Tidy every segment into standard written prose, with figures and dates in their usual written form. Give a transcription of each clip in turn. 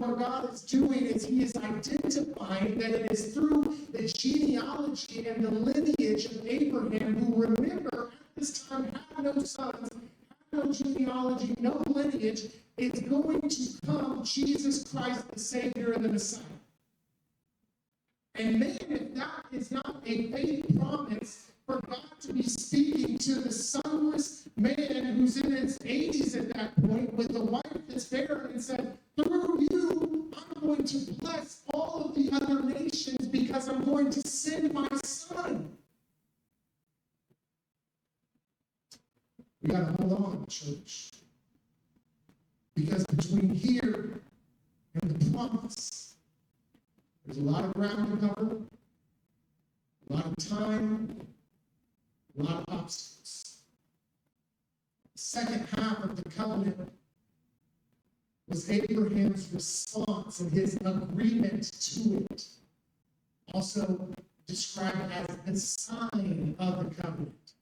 what God is doing is he is identifying that it is through the genealogy and the lineage of Abraham, who, remember, at this time had no sons, had no genealogy, no lineage, is going to come Jesus Christ, the Savior and the Messiah. And man, if that is not a faith promise for God to be speaking to the sonless man who's in his 80s at that point with a wife that's barren and said, through you, I'm going to bless all of the other nations because I'm going to send my son. We got to hold on, church. Because between here and the promise, there's a lot of ground to cover, a lot of time, a lot of obstacles. The second half of the covenant was Abraham's response and his agreement to it, also described as the sign of the covenant.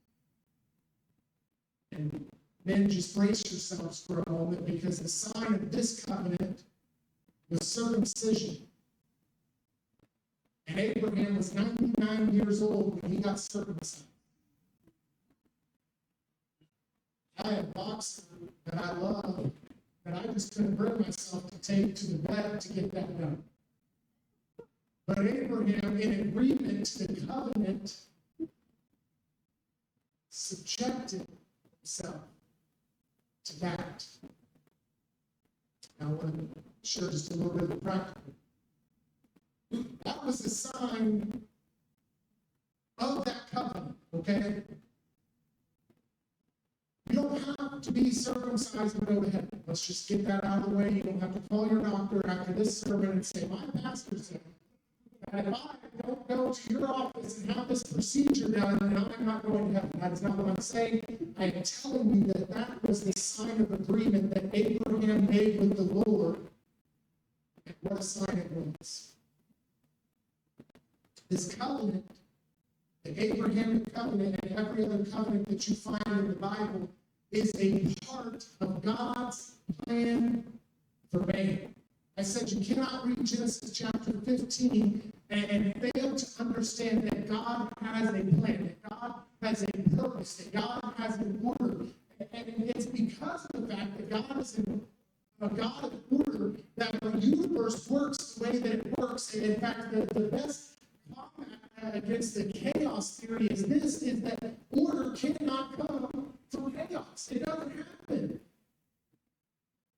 And men, just brace yourselves for a moment, because the sign of this covenant was circumcision. And Abraham was 99 years old when he got circumcised. I had a boxer that I love, that I just couldn't bring myself to take to the vet to get that done. But Abraham, in agreement to the covenant, subjected himself to that. Now, I want to share just a little bit of the practical. That was a sign of that covenant, okay? You don't have to be circumcised and go to heaven. Let's just get that out of the way. You don't have to call your doctor after this sermon and say, my pastor said that if I don't go to your office and have this procedure done, then I'm not going to heaven. That is not what I'm saying. I am telling you that that was the sign of agreement that Abraham made with the Lord. And what a sign it was. This covenant, the Abrahamic covenant, and every other covenant that you find in the Bible, is a part of God's plan for man. I said you cannot read Genesis chapter 15 and fail to understand that God has a plan, that God has a purpose, that God has an order. And it's because of the fact that God is a God of order that the universe works the way that it works. And in fact, the best combat against the chaos theory is that order cannot come from chaos. It doesn't happen.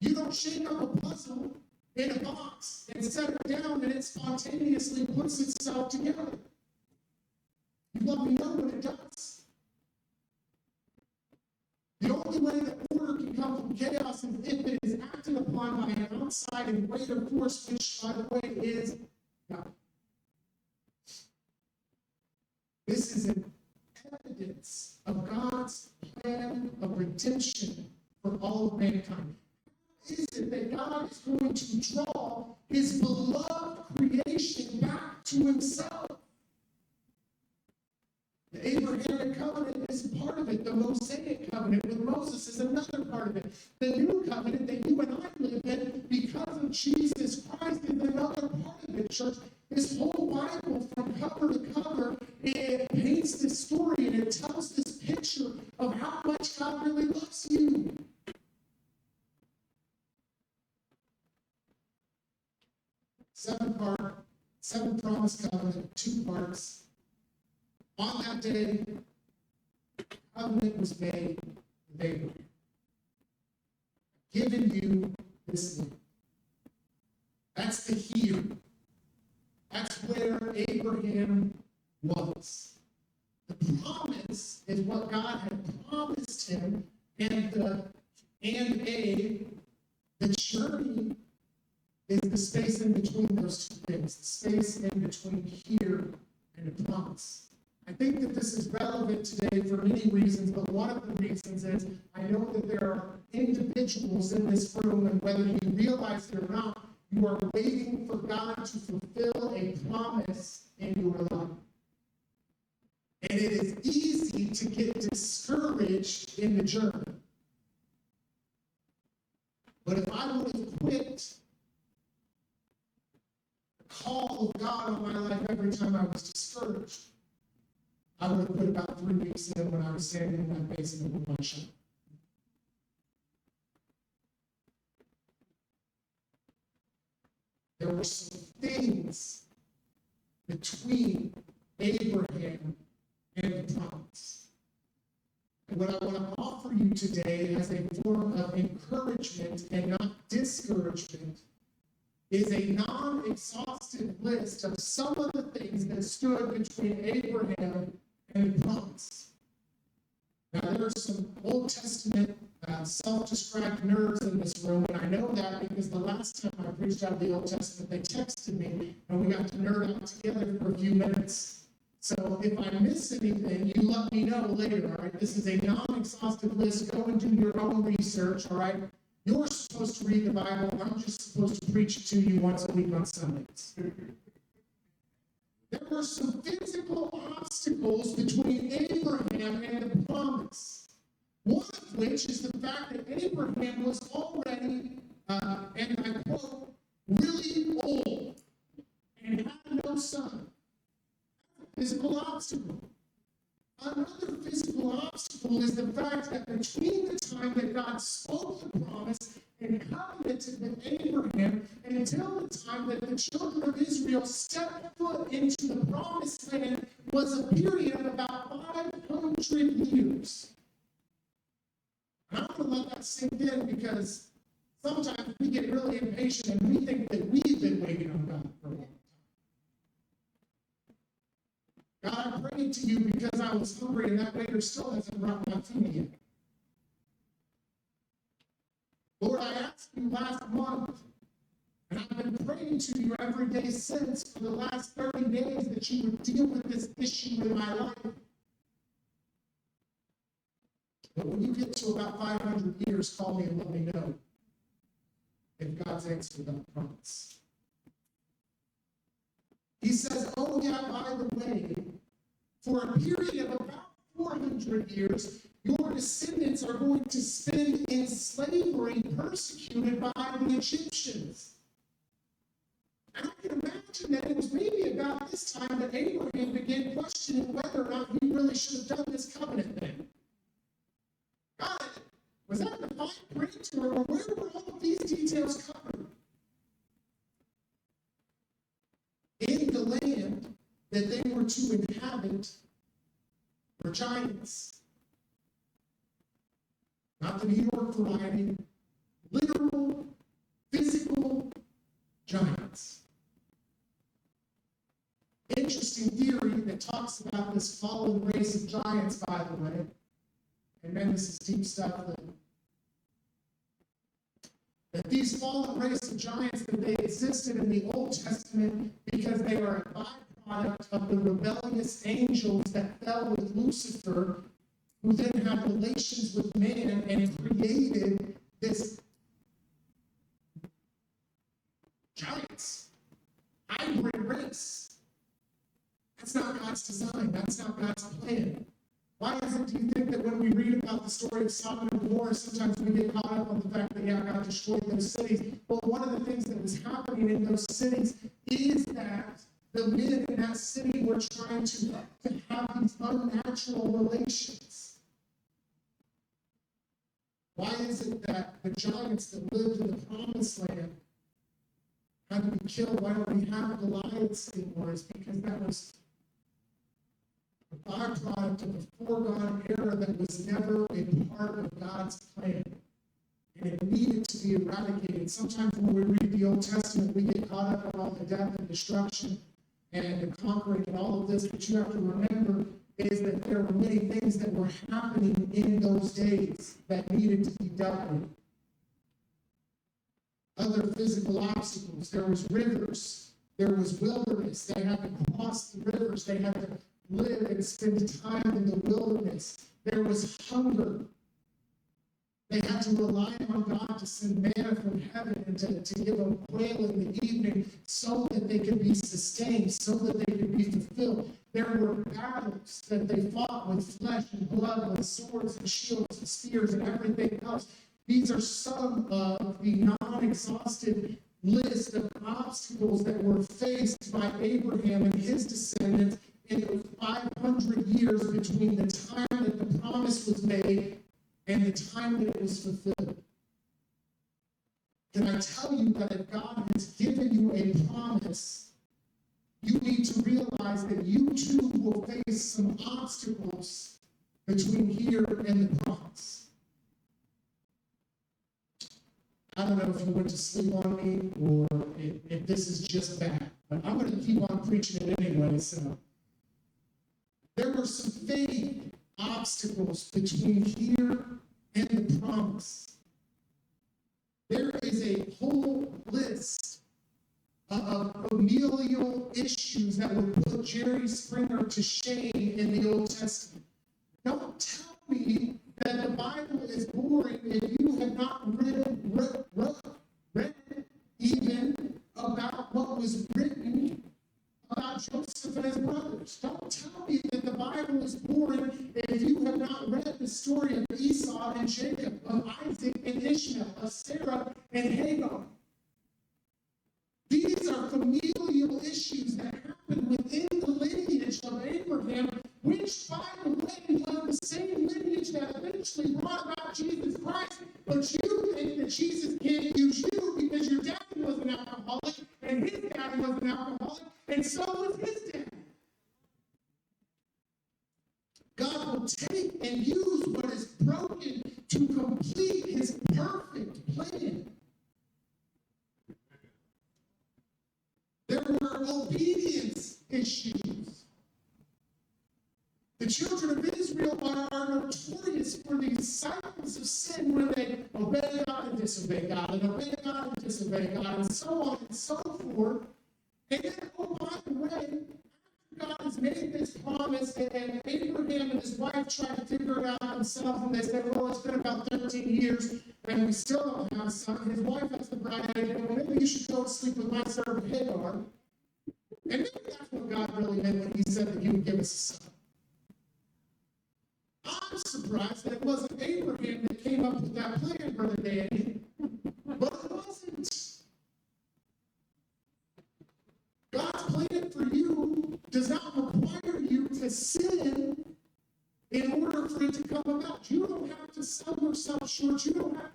You don't shake up a puzzle in a box and set it down and it spontaneously puts itself together. You let me know when it does. The only way that order can come from chaos is if it is acted upon by an outside and greater force, which, by the way, is God. This is an evidence of God's plan of redemption for all of mankind. How is it that God is going to draw his beloved creation back to himself? The Abrahamic covenant is part of it. The Mosaic covenant with Moses is another part of it. The new covenant that you and I live in because of Jesus Christ is another part of it, church. This whole Bible, from cover to cover, it paints this story and it tells this picture of how much God really loves you. Seven promise covenant, 2 parts. On that day, the covenant was made with Abraham. Given you this land. That's the here. That's where Abraham was. The promise is what God had promised him, and the journey is the space in between those two things, the space in between here and the promise. I think that this is relevant today for many reasons, but one of the reasons is I know that there are individuals in this room, and whether you realize it or not, you are waiting for God to fulfill a promise in your life. And it is easy to get discouraged in the journey. But if I would have quit call of God on my life every time I was discouraged, I would have put about 3 weeks in when I was standing in that basement with my shop. There were some things between Abraham and the promise. And what I want to offer you today as a form of encouragement and not discouragement is a non-exhaustive list of some of the things that stood between Abraham and the promise. Now, there are some Old Testament self-described nerds in this room, and I know that because the last time I preached out of the Old Testament, they texted me, and we got to nerd out together for a few minutes. So if I miss anything, you let me know later, all right? This is a non-exhaustive list. Go and do your own research, all right? You're supposed to read the Bible. I'm just supposed to preach it to you once a week on Sundays. There were some physical obstacles between Abraham and the promise. One of which is the fact that Abraham was already, and I quote, really old and had no son. Physical obstacle. Another physical obstacle is the fact that between the time that God spoke the promise and covenanted with Abraham and until the time that the children of Israel stepped foot into the promised land was a period of about 500 years. And I'm going to let that sink in because sometimes we get really impatient and we think that we've been waiting on God for a while. God, I prayed to you because I was hungry, and that waiter still hasn't brought my food yet. Lord, I asked you last month, and I've been praying to you every day since for the last 30 days that you would deal with this issue in my life. But when you get to about 500 years, call me and let me know if God's answered that promise. He says, oh yeah, by the way, for a period of about 400 years, your descendants are going to spend in slavery, persecuted by the Egyptians. And I can imagine that it was maybe about this time that Abraham began questioning whether or not he really should have done this covenant thing. God, was that in the fine print, or where were all of these details covered? In the land that they were to inhabit were giants. Not the New York variety, literal, physical giants. Interesting theory that talks about this fallen race of giants, by the way. And man, this is deep stuff that these fallen race of giants, that they existed in the Old Testament because they are a byproduct of the rebellious angels that fell with Lucifer, who then had relations with man and created this giants, hybrid race. That's not God's design. That's not God's plan. Why is it, do you think, that when we read about the story of Sodom and Gomorrah, sometimes we get caught up on the fact that, yeah, God destroyed those cities? Well, one of the things that was happening in those cities is that the men in that city were trying to have these unnatural relations. Why is it that the giants that lived in the promised land had to be killed? Why don't we have Goliaths anymore? It's because that was a byproduct of a foregone era that was never a part of God's plan. And it needed to be eradicated. Sometimes when we read the Old Testament, we get caught up on all the death and destruction and the conquering and all of this. But you have to remember is that there were many things that were happening in those days that needed to be dealt with. Other physical obstacles. There was rivers. There was wilderness. They had to cross the rivers. They had to live and spend time in the wilderness. There was hunger. They had to rely on God to send manna from heaven and to give them quail in the evening so that they could be sustained, so that they could be fulfilled. There were battles that they fought with flesh and blood, with swords and shields and spears and everything else. These are some of the non-exhaustive list of obstacles that were faced by Abraham and his descendants in those 500 years between the time that the promise was made and the time that it was fulfilled. Can I tell you that if God has given you a promise, you need to realize that you too will face some obstacles between here and the promise. I don't know if you went to sleep on me or if this is just bad, but I'm going to keep on preaching it anyway. So there were some faith obstacles between here and the promise. There is a whole list of familial issues that would put Jerry Springer to shame in the Old Testament. Don't tell me that the Bible is boring if you have not read even about what was written about Joseph and his brothers. Don't tell me that the Bible is boring if you have not read the story of Esau and Jacob, of Isaac and Ishmael, of Sarah and Hagar. These are familial issues that happen within the lineage of Abraham, which, by the way, was the same lineage that eventually brought about Jesus Christ. But you think that Jesus can't use you because your daddy was an alcoholic and his daddy was an alcoholic, and so was his dad. God will take and use what is broken to complete his perfect plan. There were obedience issues. The children of Israel are notorious for these cycles of sin where they obey God and disobey God, and obey God and disobey God, and so on and so forth. And then, oh, by the way, God has made this promise, and Abraham and his wife tried to figure it out themselves, and they said, well, it's been about 13 years, and we still don't have a son. His wife has the bright idea, well, maybe you should go to sleep with my servant Hagar. And maybe that's what God really meant when he said that he would give us a son. I'm surprised that it wasn't Abraham that came up with that plan, Brother Danny, but it wasn't. God's plan for you does not require you to sin in order for it to come about. You don't have to sell yourself short. You don't have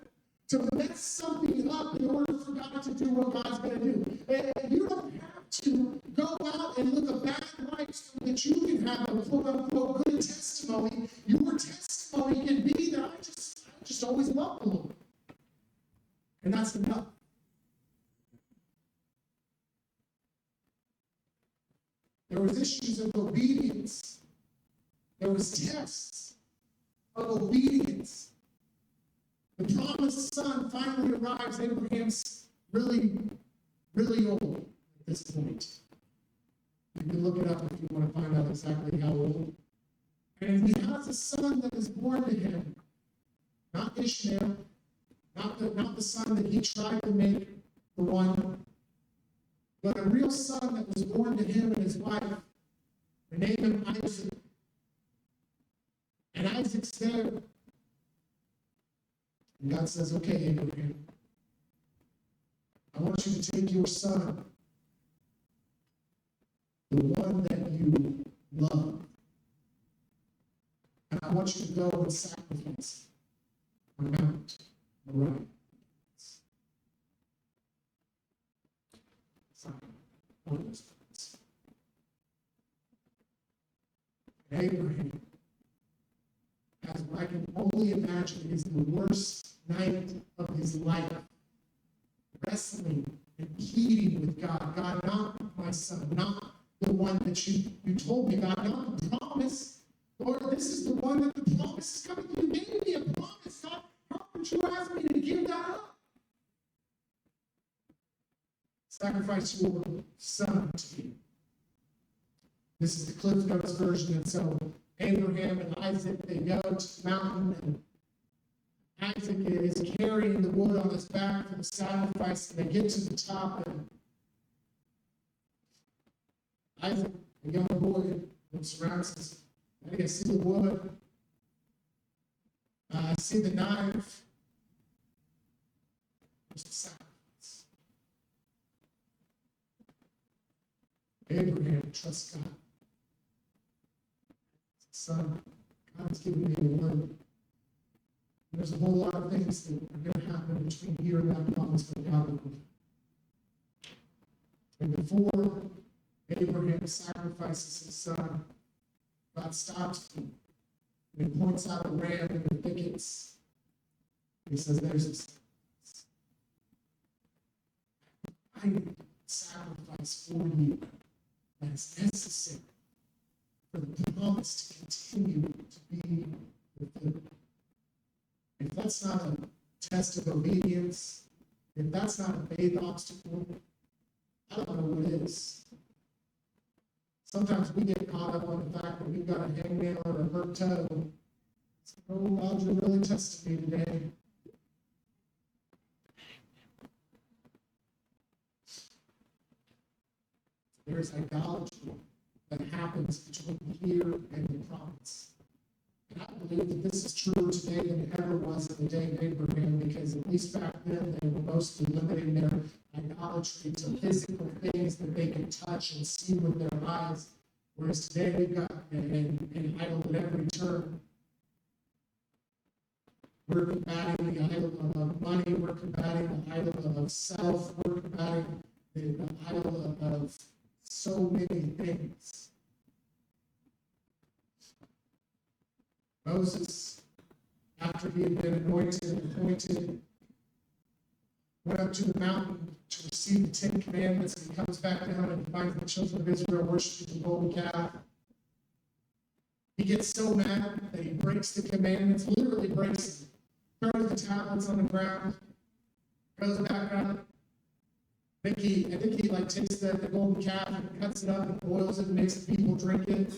to mess something up in order for God to do what God's going to do. And you don't have to go out and live a bad life so that you can have a quote-unquote good testimony. Your testimony can be that I just always love the Lord. And that's enough. There was issues of obedience. There was tests of obedience. The promised son finally arrives. Abraham's really, really old at this point. You can look it up if you want to find out exactly how old. And he has a son that is born to him. Not Ishmael, not the son that he tried to make the one, but a real son that was born to him and his wife. They named him Isaac. And Isaac's there. And God says, okay, Abraham, I want you to take your son, the one that you love, and I want you to go and sacrifice on Mount Moriah. Abraham, as I can only imagine, is the worst night of his life, wrestling and pleading with God. God, not my son, not the one that you told me, God, not the promise. Lord, this is the one that the promise is coming. You gave me a promise, God. How could you ask me to give that up? Sacrifice your son to me. This is the Cliff Notes version. And so Abraham and Isaac, they go to the mountain, and Isaac is carrying the wood on his back for the sacrifice, and they get to the top, and Isaac, a young boy, looks around and says, I see the wood, I see the knife, there's the sacrifice. Abraham trusts God. Son, God's given me a word. There's a whole lot of things that are going to happen between here and that promise that God will do. And before Abraham sacrifices his son, God stops him. And he points out a ram in the thickets. He says, there's a sacrifice for you that is necessary for the promise to continue to be fulfilled. If that's not a test of obedience, if that's not a faith obstacle, I don't know what is. Sometimes we get caught up on the fact that we've got a hangnail or a hurt toe. It's like, oh, God, you really tested me today. There's idolatry that happens between here and the promise. And I believe that this is truer today than it ever was in the day of Abraham, because at least back then they were mostly limiting their idolatry to physical things that they could touch and see with their eyes. Whereas today we've got an idol at every turn. We're combating the idol of money, we're combating the idol of self, we're combating the idol of so many things. Moses, after he had been anointed and appointed, went up to the mountain to receive the Ten Commandments, and he comes back down and finds the children of Israel worshiping the golden calf. He gets so mad that he breaks the commandments, literally breaks them, throws the tablets on the ground, goes back up. I think he takes the golden calf and cuts it up and boils it and makes the people drink it.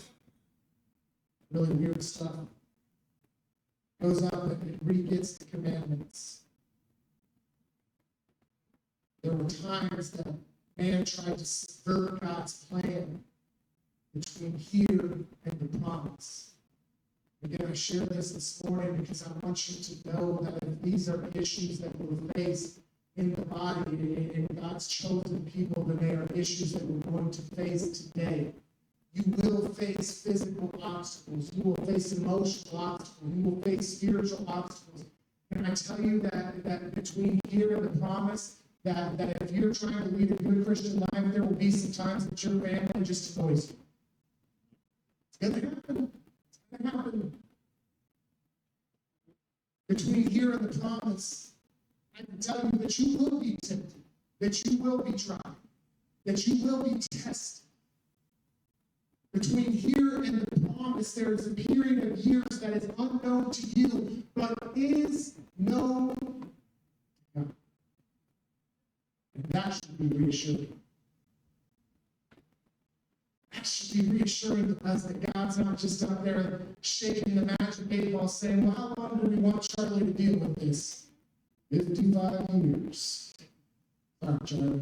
Really weird stuff. Goes up and re-gets the commandments. There were times that man tried to subvert God's plan between here and the promise. Again, I share this morning because I want you to know that if these are issues that we're faced in the body and God's chosen people, then they are issues that we're going to face today. You will face physical obstacles. You will face emotional obstacles. You will face spiritual obstacles. And I tell you that between here and the promise, that if you're trying to lead a good Christian life, there will be some times that your family just annoys you. It's going to happen. It's going to happen. Between here and the promise, I can tell you that you will be tempted, that you will be tried, that you will be tested. Between here and the promise, there is a period of years that is unknown to you, but is known to God. And that should be reassuring. That should be reassuring to us that God's not just out there shaking the magic 8 ball saying, well, how long do we want Charlie to deal with this? 55 years. Sorry, Charlie.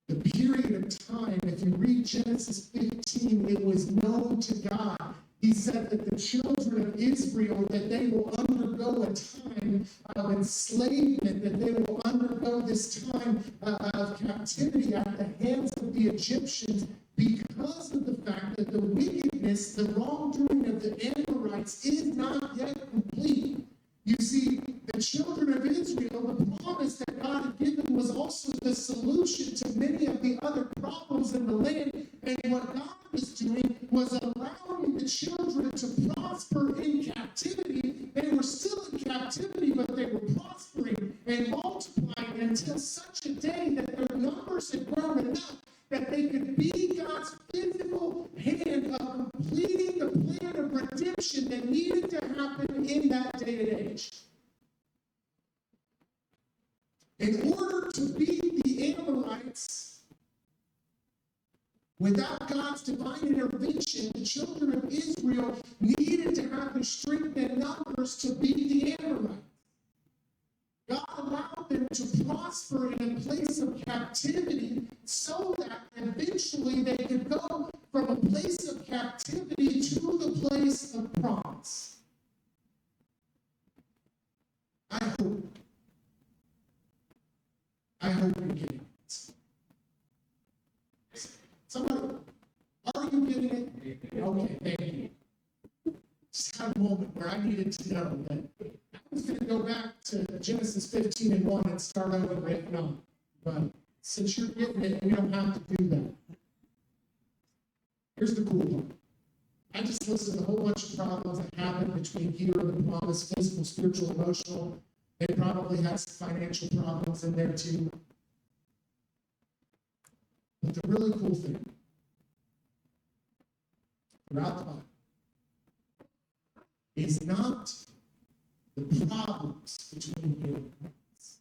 The period of time, if you read Genesis 15, it was known to God. He said that the children of Israel, that they will undergo a time of enslavement, that they will undergo this time of captivity at the hands of the Egyptians because of the fact that the wickedness, the wrongdoing of the Amorites is not yet complete. You see, the children of Israel, the promise that God had given was also the solution to many of the other problems in the land. And what God was doing was allowing the children to prosper in captivity. They were still in captivity, but they were prospering and multiplying until such a day that their numbers had grown enough that they could be God's physical hand of completing the plan of redemption that needed to happen in that day and age. In order to beat the Amorites, without God's divine intervention, the children of Israel needed to have the strength and numbers to beat the Amorites. God allowed them to prosper in a place of captivity so that eventually they could go from a place of captivity to the place of promise. I hope you're getting it. Okay, thank you. Just had a moment where I needed to know that I was going to go back to Genesis 15 and 1 and start over if not. But since you're getting it, we don't have to do that. Here's the cool one. I just listed a whole bunch of problems that happened between here and the promise, physical, spiritual, emotional. They probably had some financial problems in there too. But the really cool thing, throughout the Bible, is not the problems between here and the promise,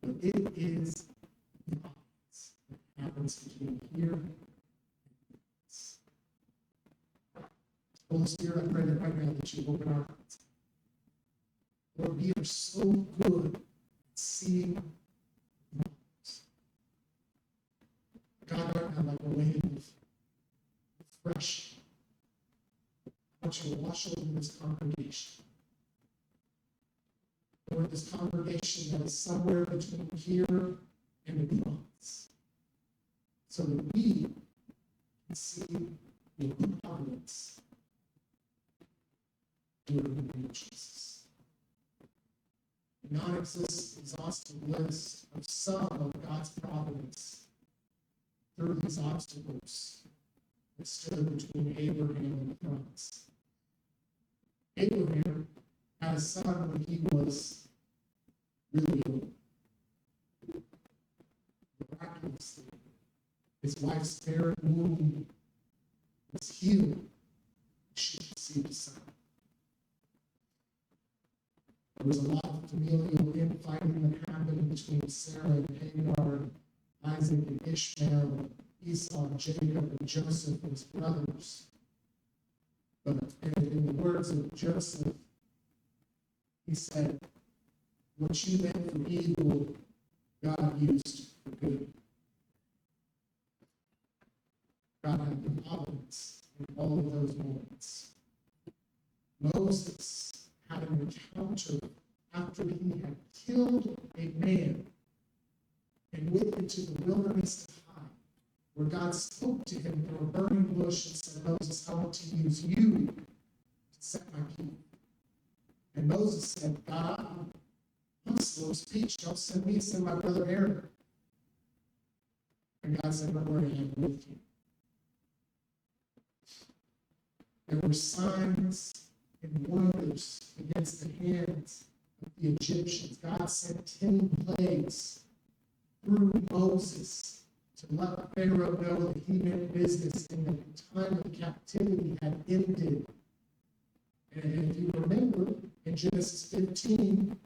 but it is the promise that happens between here and the promise. Holy Spirit, I pray that right now that you open our hearts. Lord, we are so good at seeing the promise. God, right now, like a wave of fresh, I want you to wash over this congregation. Lord, this congregation that is somewhere between here and the promise, so that we can see your providence during the name of Jesus. A non-existent, exhaustive list of some of God's providence through these obstacles that stood between Abraham and the promise. Abraham had a son when he was really old. Miraculously, his wife's barren womb was healed. She received a son. There was a lot of familial infighting that happened between Sarah and Hagar, and Isaac and Ishmael, Esau and Jacob, and Joseph and his brothers. But in the words of Joseph, he said, what you meant for evil, God used for good. God had providence in all of those moments. Moses had an encounter after he had killed a man and went into the wilderness to hide, where God spoke to him through a burning bush and said, Moses, I want to use you to set my people. And Moses said, God, I'm slow of speech. Don't send me, send my brother Aaron. And God said, don't worry, I'm with you. There were signs and wonders against the hands of the Egyptians. God sent 10 plagues through Moses to let Pharaoh know that he meant business and that the time of captivity had ended. And if you remember, in Genesis 15,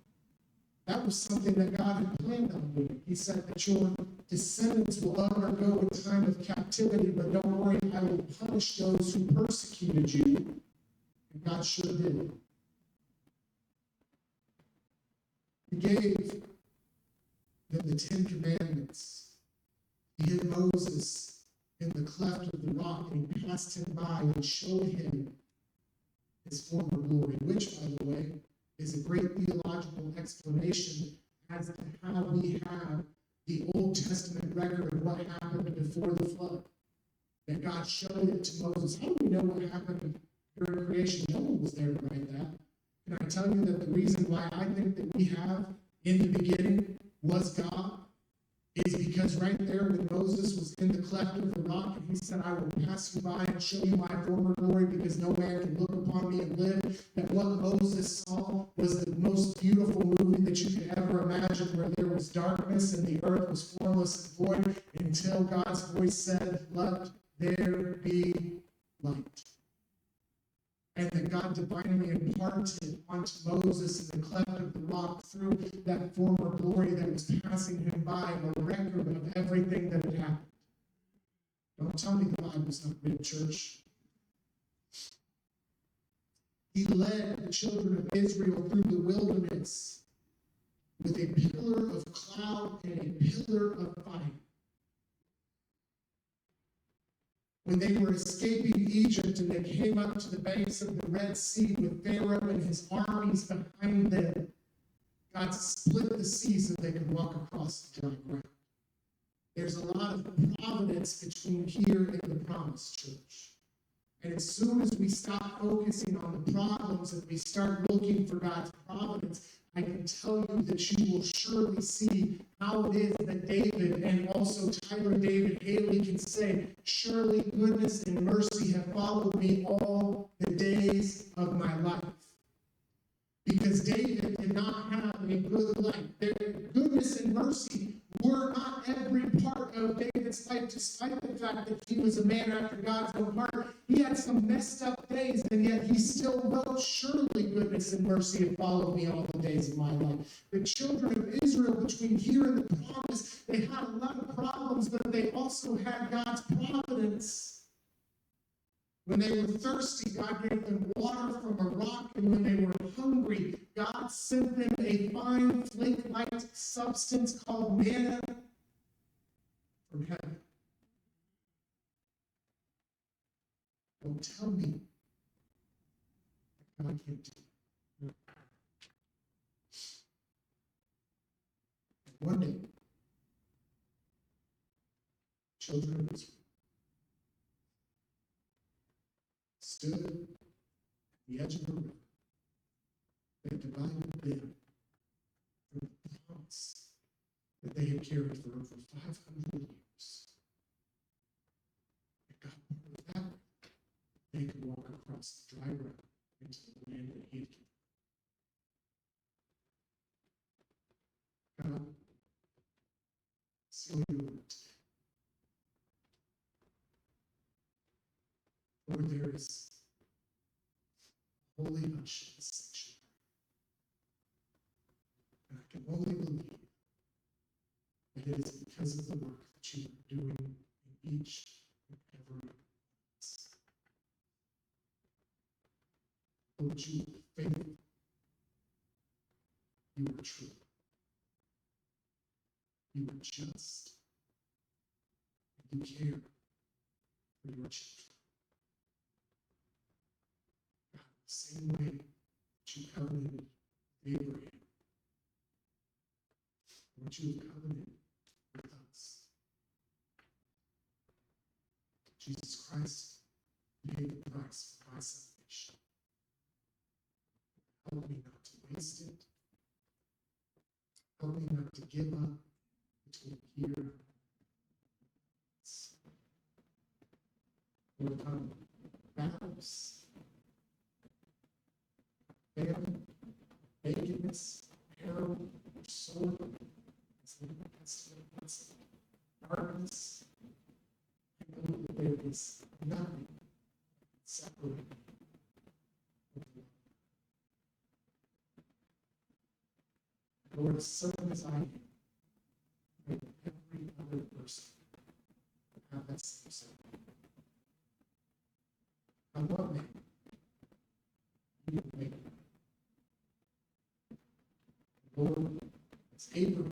that was something that God had planned on doing. He said that your descendants will undergo a time of captivity, but don't worry, I will punish those who persecuted you. And God sure did. He gave them the 10 Commandments. He hid Moses in the cleft of the rock, and he passed him by and showed him his former glory, which, by the way, is a great theological explanation as to how we have the Old Testament record of what happened before the flood. That God showed it to Moses. How do we know what happened during creation? No one was there to write that. Can I tell you that the reason why I think that we have in the beginning was God is because right there when Moses was in the cleft of the rock and he said, I will pass you by and show you my former glory because no man can look upon me and live, that what Moses saw was the most beautiful movie that you could ever imagine, where there was darkness and the earth was formless and void until God's voice said, let there be light. And that God divinely imparted onto Moses in the cleft of the rock through that former glory that was passing him by a record of everything that had happened. Don't tell me the Bible's not real, church. He led the children of Israel through the wilderness with a pillar of cloud and a pillar of fire. When they were escaping Egypt and they came up to the banks of the Red Sea with Pharaoh and his armies behind them, God split the sea so they could walk across the dry ground. There's a lot of providence between here and the promised church. And as soon as we stop focusing on the problems and we start looking for God's providence, I can tell you that you will surely see how it is that David and also Tyler David Haley can say, surely goodness and mercy have followed me all the days of my life. Because David did not have a good life. Goodness and mercy were not every part of David's life, despite the fact that he was a man after God's own heart. He had some messed up days, and yet he still wrote, surely goodness and mercy have followed me all the days of my life. The children of Israel, between here and the promise, they had a lot of problems, but they also had God's providence. When they were thirsty, God gave them water from a rock, and when they were hungry, God sent them a fine flake-like substance called manna from heaven. Don't tell me that God can't do it. One day, children of Israel stood at the edge of the river that divided them from the promise that they had carried for over 500 years. And God wanted that they could walk across the dry ground into the land that He had given. God, seal your word today. Lord, there is a holy hush in this sanctuary. And I can only believe that it is because of the work that you are doing in each and every one of us. Lord, you are faithful. You are true. You are just. And you care for your children. The same way that you covenanted with Abraham, what you have covenanted with us. Jesus Christ paid the price for my salvation. Help me not to waste it. Help me not to give up between here and Lord, battles, famine, nakedness, peril, or sword, darkness. I know that there is nothing separated from you. Lord, as certain as I am, may every other person have that same certainty. On what name? You make it. Lord, as Abraham,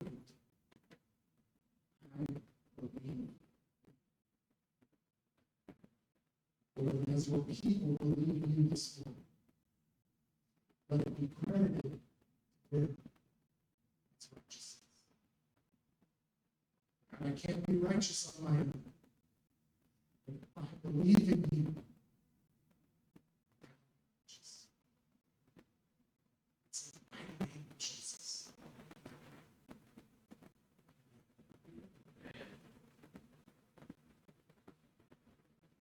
I believe. Lord, as your people believe in you this morning, let it be credited to them as righteousness. And I can't be righteous on my own. But I believe